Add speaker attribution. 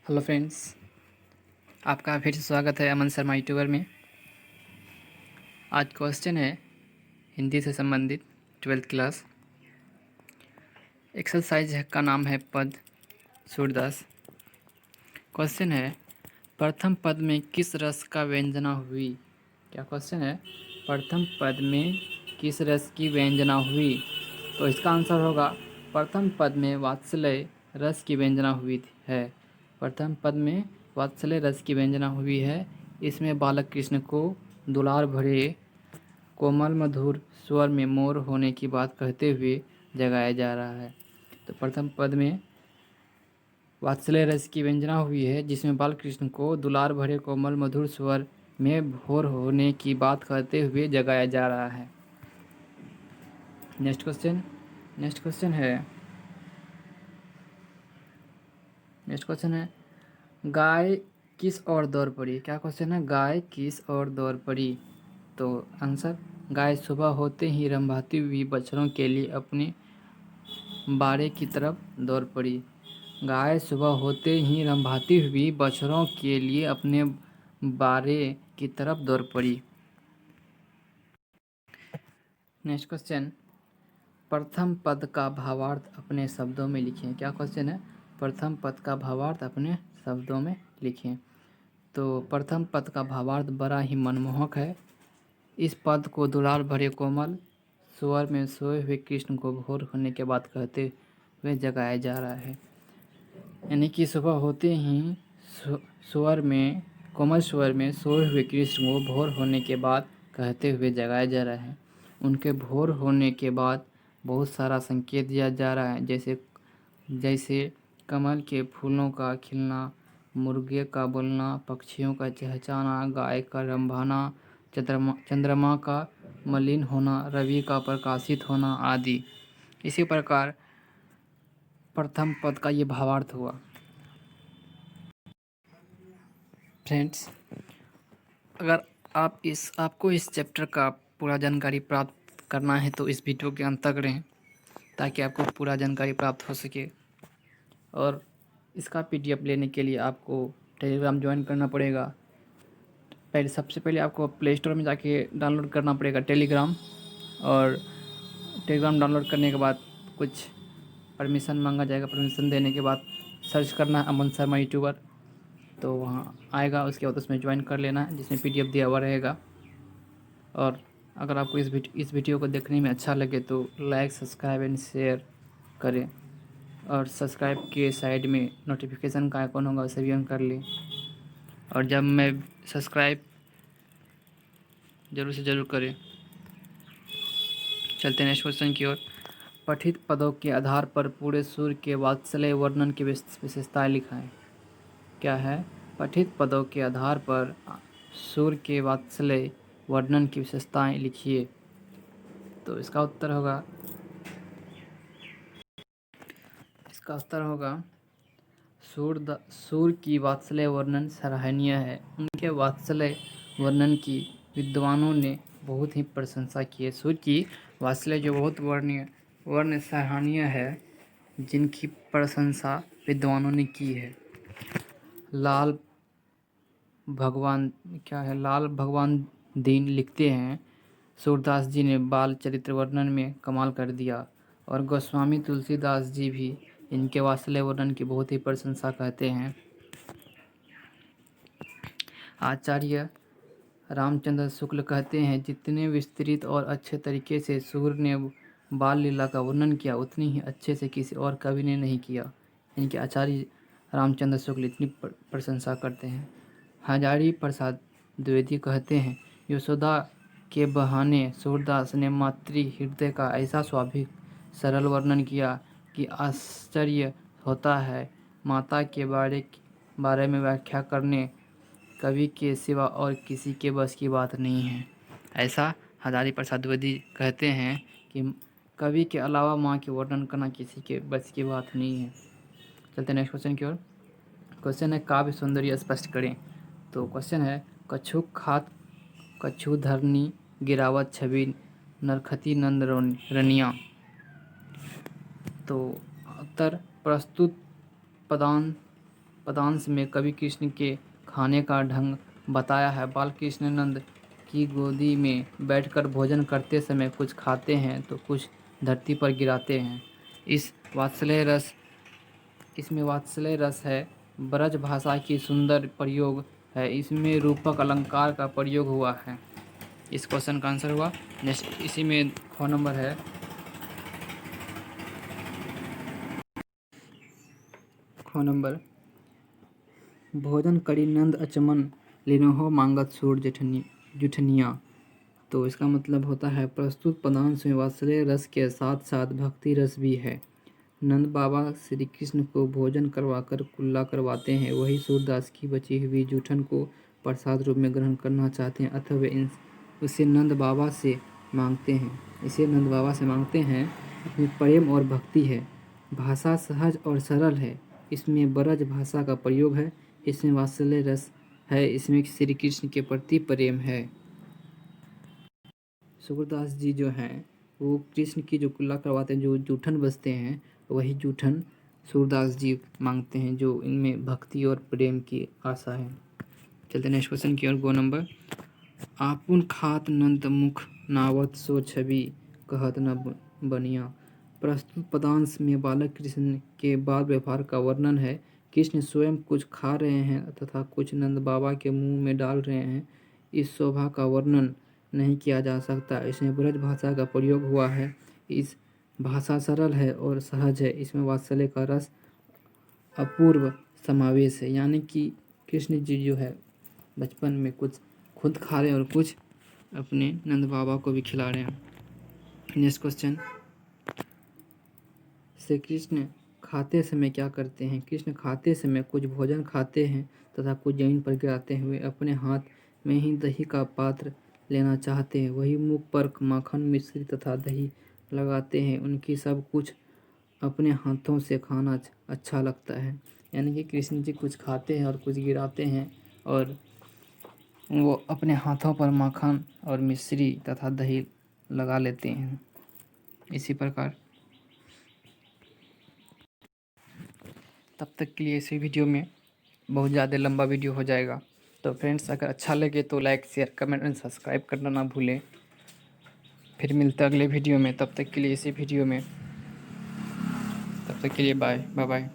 Speaker 1: Hello friends, आपका फिर से स्वागत है अमन शर्मा यूट्यूबर में। आज क्वेश्चन है हिंदी से संबंधित 12th क्लास। एक्सरसाइज का नाम है पद सूरदास। क्वेश्चन है प्रथम पद में किस रस का व्यंजना हुई। क्या क्वेश्चन है, प्रथम पद में किस रस की व्यंजना हुई। तो इसका आंसर होगा प्रथम पद में वात्सल्य रस की व्यंजना हुई है। प्रथम पद में वात्सल्य रस की व्यंजना हुई है। इसमें बालक कृष्ण को दुलार भरे कोमल मधुर स्वर में मोर होने की बात कहते हुए जगाया जा रहा है। तो प्रथम पद में वात्सल्य रस की व्यंजना हुई है, जिसमें बाल कृष्ण को दुलार भरे कोमल मधुर स्वर में भोर होने की बात कहते हुए जगाया जा रहा है। नेक्स्ट क्वेश्चन है गाय किस ओर दौड़ पड़ी। क्या क्वेश्चन है, गाय किस ओर दौड़ पड़ी। तो आंसर, गाय सुबह होते ही रंभाती हुई बछड़ों के लिए अपने बाड़े की तरफ दौड़ पड़ी। गाय सुबह होते ही रंभाती हुई बछड़ों के लिए अपने बाड़े की तरफ दौड़ पड़ी। नेक्स्ट क्वेश्चन, प्रथम पद का भावार्थ अपने शब्दों में लिखें। क्या क्वेश्चन है, प्रथम पद का भावार्थ अपने शब्दों में लिखें। तो प्रथम पद का भावार्थ बड़ा ही मनमोहक है। इस पद को दुलार भरे कोमल स्वर में सोए हुए कृष्ण को भोर होने के बाद कहते हुए जगाया जा रहा है। यानी कि सुबह होते ही स्वर में कोमल स्वर में सोए हुए कृष्ण को भोर होने के बाद कहते हुए जगाया जा रहा है। उनके भोर होने के बाद बहुत सारा संकेत दिया जा रहा है, जैसे कमल के फूलों का खिलना, मुर्गे का बोलना, पक्षियों का चहचहाना, गाय का रंभाना, चंद्रमा का मलिन होना, रवि का प्रकाशित होना आदि। इसी प्रकार प्रथम पद का ये भावार्थ हुआ। फ्रेंड्स, अगर आपको इस चैप्टर का पूरा जानकारी प्राप्त करना है तो इस वीडियो के अंत तक रहें, ताकि आपको पूरा जानकारी प्राप्त हो सके। और इसका PDF लेने के लिए आपको टेलीग्राम ज्वाइन करना पड़ेगा। सबसे पहले आपको प्ले स्टोर में जाके डाउनलोड करना पड़ेगा टेलीग्राम। और टेलीग्राम डाउनलोड करने के बाद कुछ परमिशन मांगा जाएगा। परमिशन देने के बाद सर्च करना है अमन शर्मा यूट्यूबर, तो वहाँ आएगा। उसके बाद उसमें ज्वाइन कर लेना है, जिसमें PDF दिया हुआ रहेगा। और अगर आपको इस वीडियो को देखने में अच्छा लगे तो लाइक, सब्सक्राइब एंड शेयर करें। और सब्सक्राइब के साइड में नोटिफिकेशन का आइकॉन होगा, उसे भी ऑन कर लें। और जब मैं सब्सक्राइब ज़रूर से ज़रूर करें। चलते हैं नेक्स्ट क्वेश्चन की ओर। पठित पदों के आधार पर पूरे सूर्य के वात्सल्य वर्णन की विशेषताएं लिखाएं। क्या है, पठित पदों के आधार पर सूर्य के वात्सल्य वर्णन की विशेषताएं लिखिए। तो इसका उत्तर होगा सूर्य की वात्सल्य वर्णन सराहनीय है। उनके वात्सल्य वर्णन की विद्वानों ने बहुत ही प्रशंसा की है। सूर्य की वात्सल्य जो बहुत वर्ण सराहनीय है, जिनकी प्रशंसा विद्वानों ने की है। लाल भगवान दीन लिखते हैं, सूरदास जी ने बाल चरित्र वर्णन में कमाल कर दिया। और गोस्वामी तुलसीदास जी भी इनके वात्सल्य वर्णन की बहुत ही प्रशंसा करते हैं। आचार्य रामचंद्र शुक्ल कहते हैं, जितने विस्तृत और अच्छे तरीके से सूर्य ने बाल लीला का वर्णन किया, उतनी ही अच्छे से किसी और कवि ने नहीं किया। इनके आचार्य रामचंद्र शुक्ल इतनी प्रशंसा करते हैं। हजारी प्रसाद द्विवेदी कहते हैं, यशोदा के बहाने सूरदास ने मातृ हृदय का ऐसा स्वाभाविक सरल वर्णन किया कि आश्चर्य होता है। माता के बारे में व्याख्या करने कवि के सिवा और किसी के बस की बात नहीं है। ऐसा हजारी प्रसाद द्विवेदी कहते हैं कि कवि के अलावा माँ के वर्णन करना किसी के बस की बात नहीं है। चलते नेक्स्ट क्वेश्चन की ओर। क्वेश्चन है काव्य सौंदर्य स्पष्ट करें। तो क्वेश्चन है, कछुक खात कछु धरनी गिरावत छवि नरखती नंद रनिया। तो उत्तर, प्रस्तुत पदान पदांश में कवि कृष्ण के खाने का ढंग बताया है। बाल कृष्णानंद की गोदी में बैठकर भोजन करते समय कुछ खाते हैं तो कुछ धरती पर गिराते हैं। इसमें वात्सल्य रस है। ब्रज भाषा की सुंदर प्रयोग है। इसमें रूपक अलंकार का प्रयोग हुआ है। इस क्वेश्चन का आंसर हुआ नेक्स्ट। इसी में ख नंबर है। ख नंबर, भोजन करी नंद अचमन लिनोहो मांगत सूर जुठनिया। तो इसका मतलब होता है प्रस्तुत पदांश में वात्सल्य रस के साथ साथ भक्ति रस भी है। नंद बाबा श्री कृष्ण को भोजन करवाकर कुल्ला करवाते हैं। वही सूरदास की बची हुई जूठन को प्रसाद रूप में ग्रहण करना चाहते हैं अथवा वे इसे नंद बाबा से मांगते हैं। इसमें प्रेम और भक्ति है। भाषा सहज और सरल है। इसमें ब्रज भाषा का प्रयोग है। इसमें वात्सल्य रस है। इसमें श्री कृष्ण के प्रति प्रेम है। सूरदास जी जो हैं वो कृष्ण की जो कुल्ला करवाते हैं, जो जूठन बजते हैं, वही जूठन सूरदास जी मांगते हैं, जो इनमें भक्ति और प्रेम की आशा है। चलते नेक्स्ट क्वेश्चन की ओर। गो नंबर, आपुन खात नंद मुख नावत सो छवि कहत न बनिया। प्रस्तुत पदांश में बालक कृष्ण के बाल व्यवहार का वर्णन है। कृष्ण स्वयं कुछ खा रहे हैं तथा कुछ नंद बाबा के मुंह में डाल रहे हैं। इस शोभा का वर्णन नहीं किया जा सकता। इसमें ब्रज भाषा का प्रयोग हुआ है। इस भाषा सरल है और सहज है। इसमें वात्सल्य का रस अपूर्व समावेश है। यानी कि कृष्ण जी जो है बचपन में कुछ खुद खा रहे हैं और कुछ अपने नंद बाबा को भी खिला रहे हैं। नेक्स्ट क्वेश्चन, श्री कृष्ण खाते समय क्या करते हैं? कृष्ण खाते समय कुछ भोजन खाते हैं तथा कुछ जमीन पर गिराते हुए अपने हाथ में ही दही का पात्र लेना चाहते हैं। वही मुख पर माखन मिश्री तथा दही लगाते हैं। उनकी सब कुछ अपने हाथों से खाना अच्छा लगता है। यानी कि कृष्ण जी कुछ खाते हैं और कुछ गिराते हैं और वो अपने हाथों पर माखन और मिश्री तथा दही लगा लेते हैं। इसी प्रकार तब तक के लिए इसी वीडियो में बहुत ज़्यादा लंबा वीडियो हो जाएगा। तो फ्रेंड्स, अगर अच्छा लगे तो like share comment and subscribe करना ना भूलें। फिर मिलते हैं अगले वीडियो में। तब तक के लिए इसी वीडियो में, तब तक के लिए बाय बाय।